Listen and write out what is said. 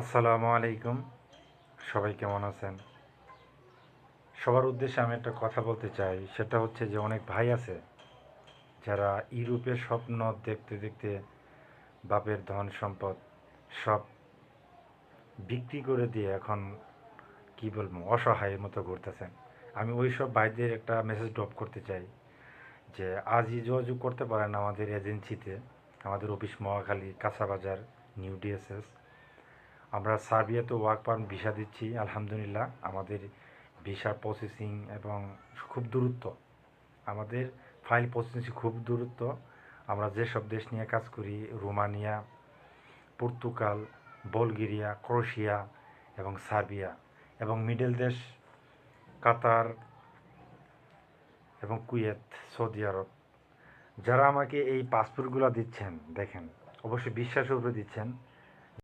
আসসালামু আলাইকুম। সবাই কেমন আছেন? সবার উদ্দেশ্যে আমি একটা কথা বলতে চাই, সেটা হচ্ছে যে অনেক ভাই আছে যারা ইউরোপের স্বপ্ন দেখতে দেখতে বাপের ধন সম্পদ সব বিক্রি করে দিয়ে এখন কি বলবো অসহায়ের মতো ঘুরতেছেন। আমি ওই সব ভাইদের একটা মেসেজ ড্রপ করতে চাই যে আজই যোগাযোগ করতে পারেন আমাদের এজেন্সিতে, আমাদের অফিস মহাখালী, কাঁচাবাজার, নিউ ডিএসএস। আমরা সার্বিয়াতে ওয়ার্ক পারমিট ভিসা দিচ্ছি আলহামদুলিল্লাহ। আমাদের ভিসা প্রসেসিং এবং খুব দ্রুত, আমাদের ফাইল প্রসেসিং খুব দ্রুত। আমরা যেসব দেশ নিয়ে কাজ করি, রোমানিয়া, পর্তুগাল, বুলগেরিয়া, ক্রোয়েশিয়া এবং সার্বিয়া এবং মিডল দেশ কাতার এবং কুয়েত, সৌদি আরব, যারা আমাকে এই পাসপোর্টগুলো দিচ্ছেন, দেখেন অবশ্যই বিশ্বাসের উপরে দিচ্ছেন।